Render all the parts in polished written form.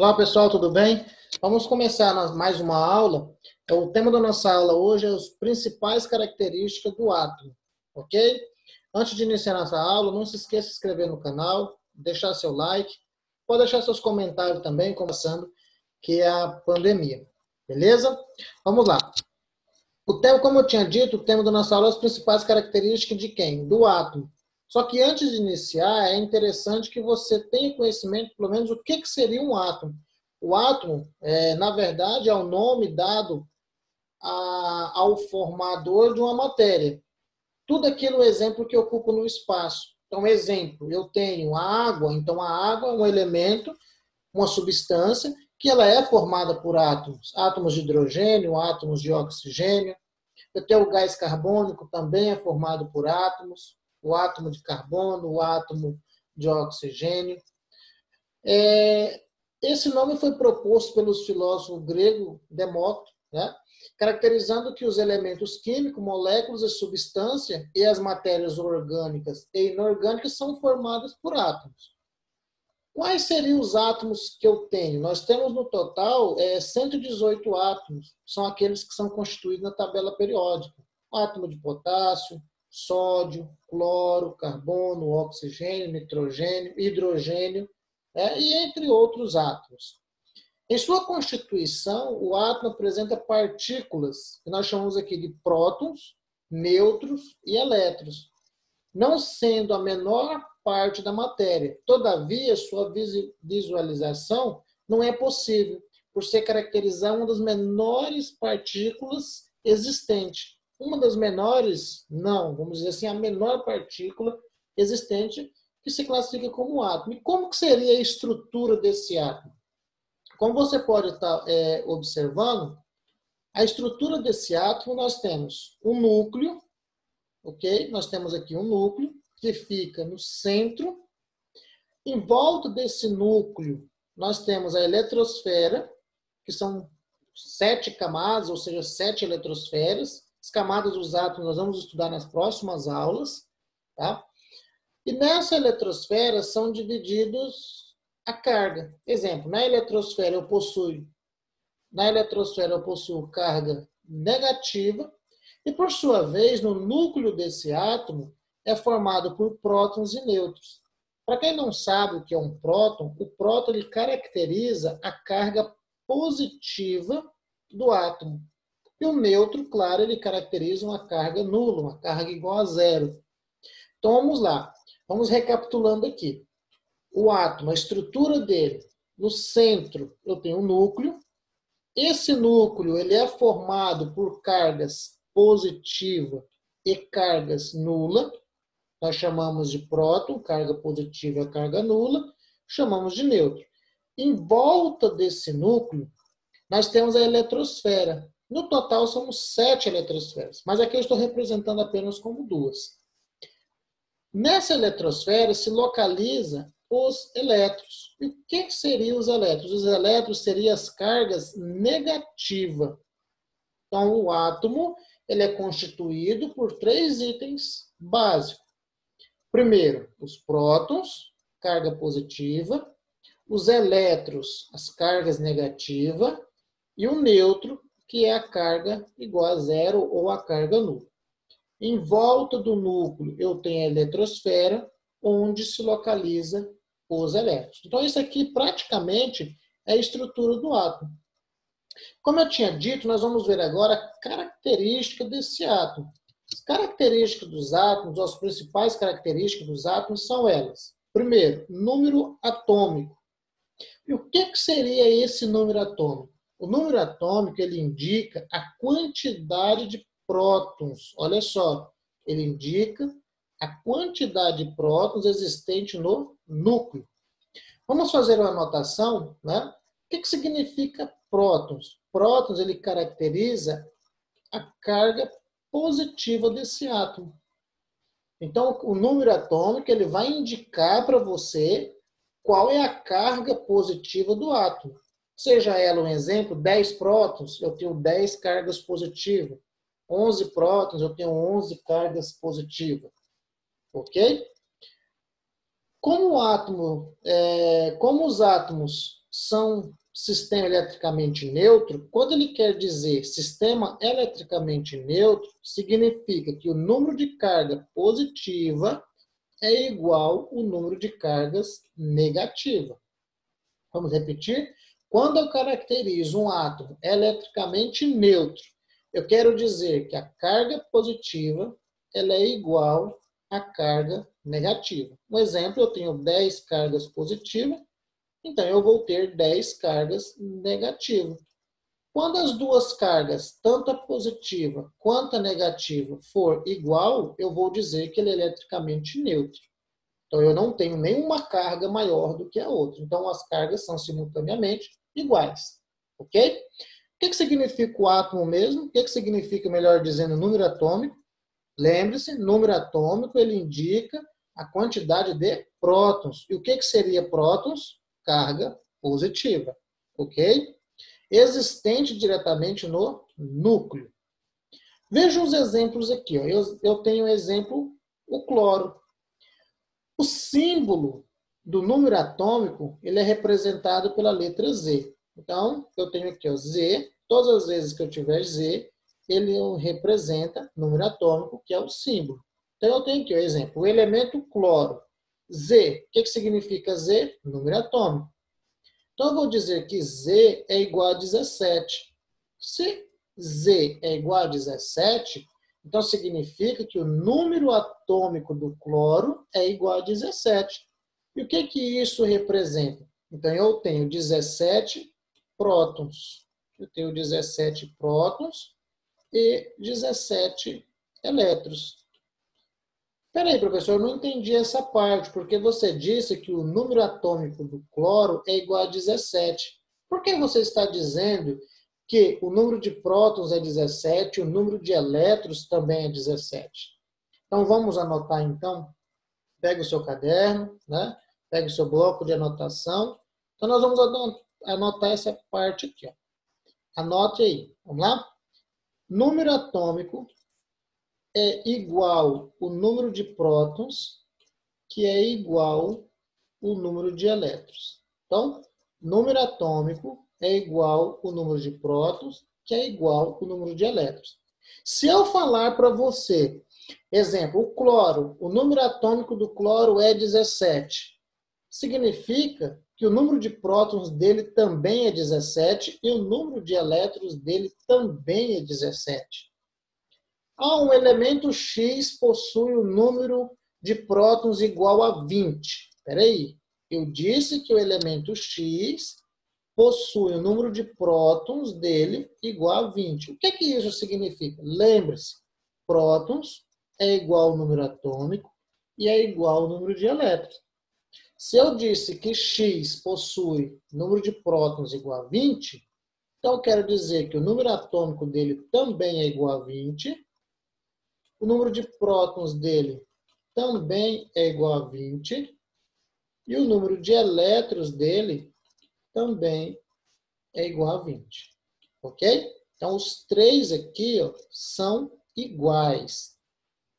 Olá pessoal, tudo bem? Vamos começar mais uma aula. O tema da nossa aula hoje é as principais características do átomo, ok? Antes de iniciar nossa aula, não se esqueça de se inscrever no canal, deixar seu like, pode deixar seus comentários também, começando, que é a pandemia, beleza? Vamos lá. O tema, como eu tinha dito, o tema da nossa aula é as principais características de quem? Do átomo. Só que antes de iniciar, é interessante que você tenha conhecimento, pelo menos, o que seria um átomo. O átomo, na verdade, é o nome dado ao formador de uma matéria. Tudo aquilo é exemplo que ocupa no espaço. Então, exemplo, eu tenho a água. Então, a água é um elemento, uma substância, que ela é formada por átomos. Átomos de hidrogênio, átomos de oxigênio. Eu tenho o gás carbônico, também é formado por átomos. O átomo de carbono, o átomo de oxigênio. Esse nome foi proposto pelos filósofos gregos Demócrito, né? Caracterizando que os elementos químicos, moléculas e substâncias e as matérias orgânicas e inorgânicas são formadas por átomos. Quais seriam os átomos que eu tenho? Nós temos no total 118 átomos, são aqueles que são constituídos na tabela periódica. Átomo de potássio, sódio, cloro, carbono, oxigênio, nitrogênio, hidrogênio, e entre outros átomos. Em sua constituição, o átomo apresenta partículas, que nós chamamos aqui de prótons, nêutrons e elétrons, não sendo a menor parte da matéria. Todavia, sua visualização não é possível, por ser caracterizar uma das menores partículas existentes. Uma das menores, não, vamos dizer assim, a menor partícula existente que se classifica como átomo. E como que seria a estrutura desse átomo? Como você pode estar observando, a estrutura desse átomo, nós temos um núcleo, ok? Nós temos aqui um núcleo que fica no centro. Em volta desse núcleo, nós temos a eletrosfera, que são 7 camadas, ou seja, 7 eletrosferas. As camadas dos átomos nós vamos estudar nas próximas aulas, tá? E nessa eletrosfera são divididos a carga. Exemplo, na eletrosfera eu possuo carga negativa e, por sua vez, no núcleo desse átomo é formado por prótons e nêutrons. Para quem não sabe o que é um próton, o próton ele caracteriza a carga positiva do átomo. E o nêutron, claro, ele caracteriza uma carga nula, uma carga igual a zero. Então, vamos lá. Vamos recapitulando aqui. O átomo, a estrutura dele, no centro eu tenho um núcleo. Esse núcleo ele é formado por cargas positiva e cargas nula. Nós chamamos de próton, carga positiva e carga nula. Chamamos de nêutron. Em volta desse núcleo, nós temos a eletrosfera. No total, somos 7 eletrosferas, mas aqui eu estou representando apenas como 2. Nessa eletrosfera se localiza os elétrons. E o que seriam os elétrons? Os elétrons seriam as cargas negativas. Então, o átomo ele é constituído por 3 itens básicos. Primeiro, os prótons, carga positiva, os elétrons, as cargas negativas, e o nêutron, que é a carga igual a zero ou a carga nula. Em volta do núcleo, eu tenho a eletrosfera, onde se localiza os elétrons. Então, isso aqui, praticamente, é a estrutura do átomo. Como eu tinha dito, nós vamos ver agora a característica desse átomo. As características dos átomos, as principais características dos átomos são elas. Primeiro, número atômico. E o que seria esse número atômico? O número atômico, ele indica a quantidade de prótons. Olha só, ele indica a quantidade de prótons existente no núcleo. Vamos fazer uma anotação, né? O que significa prótons? Prótons, ele caracteriza a carga positiva desse átomo. Então, o número atômico, ele vai indicar para você qual é a carga positiva do átomo. Seja ela um exemplo, 10 prótons, eu tenho 10 cargas positivas. 11 prótons, eu tenho 11 cargas positivas. Ok? Como os átomos são sistema eletricamente neutro, quando ele quer dizer sistema eletricamente neutro, significa que o número de carga positiva é igual ao número de cargas negativa. Vamos repetir? Quando eu caracterizo um átomo eletricamente neutro, eu quero dizer que a carga positiva ela é igual à carga negativa. Um exemplo, eu tenho 10 cargas positivas, então eu vou ter 10 cargas negativas. Quando as duas cargas, tanto a positiva quanto a negativa, for igual, eu vou dizer que ele é eletricamente neutro. Então eu não tenho nenhuma carga maior do que a outra. Então as cargas são simultaneamente iguais. Ok? O que significa o átomo mesmo? O que significa, melhor dizendo, o número atômico? Lembre-se, número atômico ele indica a quantidade de prótons. E o que seria prótons? Carga positiva. Ok? Existente diretamente no núcleo. Veja os exemplos aqui. Ó. Eu tenho um exemplo, o cloro. O símbolo do número atômico ele é representado pela letra Z. Então, eu tenho aqui ó, Z. Todas as vezes que eu tiver Z, ele representa número atômico, que é o símbolo. Então, eu tenho aqui o exemplo. O elemento cloro. Z. O que significa Z? Número atômico. Então, eu vou dizer que Z é igual a 17. Se Z é igual a 17, então significa que o número atômico do cloro é igual a 17. E o que isso representa? Então, eu tenho 17 prótons. Eu tenho 17 prótons e 17 elétrons. Espera aí, professor, eu não entendi essa parte, porque você disse que o número atômico do cloro é igual a 17. Por que você está dizendo que o número de prótons é 17 e o número de elétrons também é 17? Então, vamos anotar, então. Pega o seu caderno, né? Pega o seu bloco de anotação. Então, nós vamos anotar essa parte aqui. Ó. Anote aí. Vamos lá? Número atômico é igual o número de prótons, que é igual o número de elétrons. Então, número atômico é igual o número de prótons, que é igual o número de elétrons. Se eu falar para você, exemplo, o cloro, o número atômico do cloro é 17, significa que o número de prótons dele também é 17 e o número de elétrons dele também é 17. Um elemento X possui o número de prótons igual a 20. Espera aí. Eu disse que o elemento X possui o número de prótons dele igual a 20. O que isso significa? Lembre-se, prótons é igual ao número atômico e é igual ao número de elétrons. Se eu disse que X possui número de prótons igual a 20, então eu quero dizer que o número atômico dele também é igual a 20. O número de prótons dele também é igual a 20. E o número de elétrons dele também é igual a 20. Ok? Então, os três aqui ó, são iguais.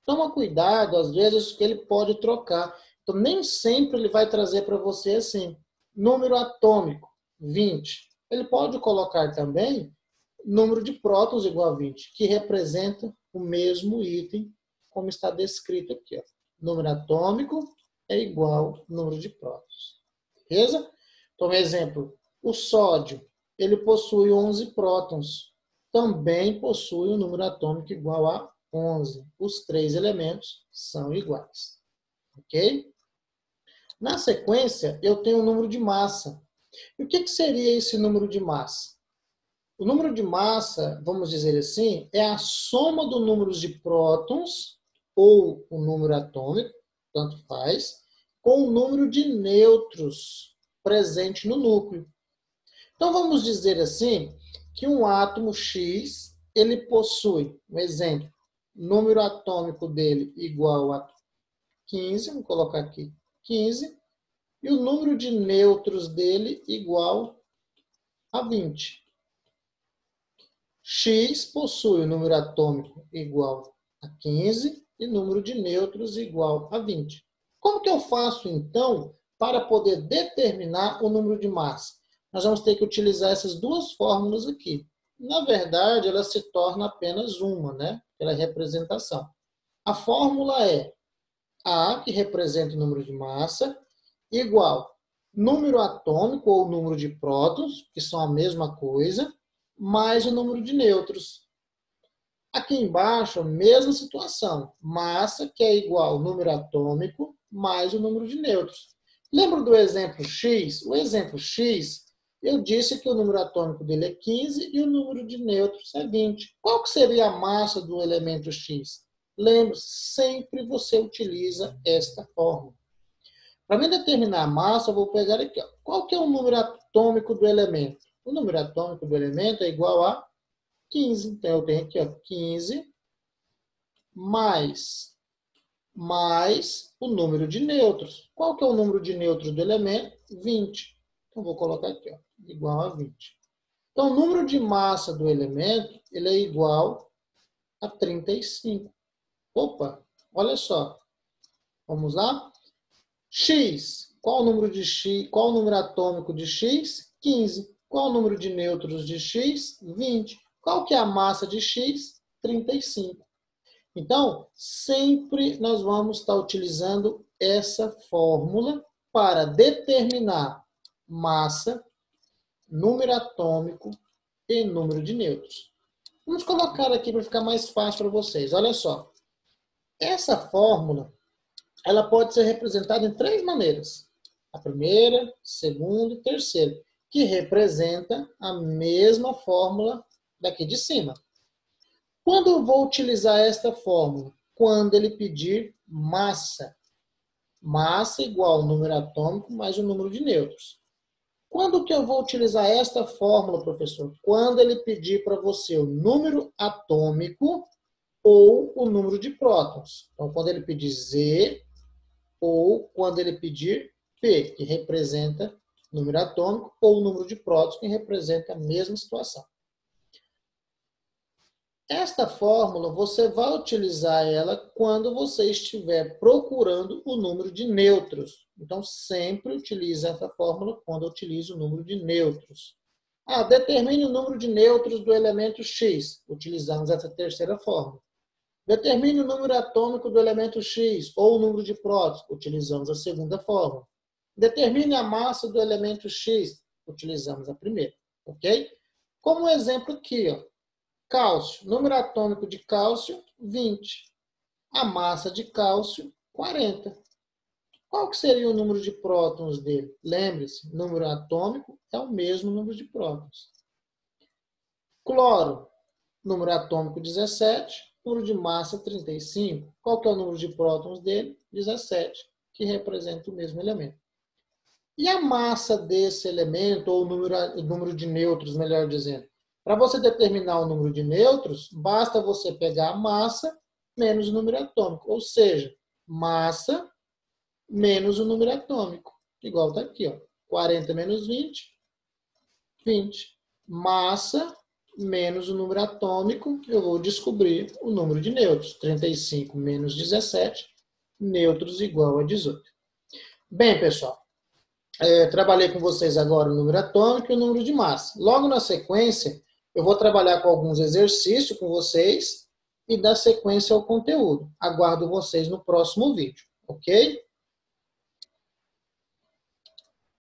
Toma cuidado, às vezes, que ele pode trocar. Então, nem sempre ele vai trazer para você assim. Número atômico, 20. Ele pode colocar também número de prótons igual a 20, que representa o mesmo item, como está descrito aqui. Ó. Número atômico é igual ao número de prótons. Beleza? Então, um exemplo. O sódio, ele possui 11 prótons. Também possui um número atômico igual a 11. Os três elementos são iguais. Ok? Na sequência, eu tenho o número de massa. E o que seria esse número de massa? O número de massa, vamos dizer assim, é a soma do número de prótons, ou o número atômico, tanto faz, com o número de nêutrons presente no núcleo. Então, vamos dizer assim, que um átomo X, ele possui, um exemplo, número atômico dele igual a 15, vamos colocar aqui 15, e o número de nêutrons dele igual a 20. X possui o número atômico igual a 15 e número de nêutrons igual a 20. Como que eu faço, então, para poder determinar o número de massa? nós vamos ter que utilizar essas duas fórmulas aqui. Na verdade, ela se torna apenas uma, né? Pela representação. A fórmula é A, que representa o número de massa, igual número atômico ou número de prótons, que são a mesma coisa, mais o número de nêutrons. Aqui embaixo, mesma situação. Massa, que é igual ao número atômico, mais o número de nêutrons. Lembra do exemplo X? O exemplo X, eu disse que o número atômico dele é 15 e o número de nêutrons é 20. Qual que seria a massa do elemento X? Lembre-se, sempre você utiliza esta fórmula. Para mim determinar a massa, eu vou pegar aqui. Ó. Qual que é o número atômico do elemento? O número atômico do elemento é igual a 15. Então, eu tenho aqui ó, 15 mais o número de nêutrons. Qual que é o número de nêutrons do elemento? 20. Então, vou colocar aqui, ó, igual a 20. Então, o número de massa do elemento ele é igual a 35. Opa, olha só. Vamos lá? X. Qual o número de X? Qual o número atômico de X? 15. Qual o número de nêutrons de X? 20. Qual que é a massa de X? 35. Então, sempre nós vamos estar utilizando essa fórmula para determinar massa, número atômico e número de nêutrons. Vamos colocar aqui para ficar mais fácil para vocês. Olha só. Essa fórmula, ela pode ser representada em três maneiras. A primeira, segunda e terceira, que representa a mesma fórmula daqui de cima. Quando eu vou utilizar esta fórmula? Quando ele pedir massa. Massa igual ao número atômico mais o número de nêutrons. Quando que eu vou utilizar esta fórmula, professor? Quando ele pedir para você o número atômico ou o número de prótons. Então, quando ele pedir Z ou quando ele pedir P, que representa o número atômico, ou o número de prótons, que representa a mesma situação. Esta fórmula, você vai utilizar ela quando você estiver procurando o número de nêutrons. Então, sempre utilize essa fórmula quando eu utilizo o número de nêutrons. Determine o número de nêutrons do elemento X. Utilizamos essa terceira fórmula. Determine o número atômico do elemento X ou o número de prótons. Utilizamos a segunda fórmula. Determine a massa do elemento X. Utilizamos a primeira. Ok? Como exemplo aqui, ó. Cálcio. Número atômico de cálcio, 20. A massa de cálcio, 40. Qual que seria o número de prótons dele? Lembre-se, número atômico é o mesmo número de prótons. Cloro. Número atômico, 17. Número de massa, 35. Qual que é o número de prótons dele? 17, que representa o mesmo elemento. E a massa desse elemento, ou o número de nêutrons, melhor dizendo? Para você determinar o número de nêutrons, basta você pegar a massa menos o número atômico. Ou seja, massa menos o número atômico. Igual está aqui, ó. 40 menos 20, 20. Massa menos o número atômico, eu vou descobrir o número de nêutrons. 35 menos 17, nêutrons igual a 18. Bem, pessoal, trabalhei com vocês agora o número atômico e o número de massa. Logo na sequência, eu vou trabalhar com alguns exercícios com vocês e dar sequência ao conteúdo. Aguardo vocês no próximo vídeo, ok?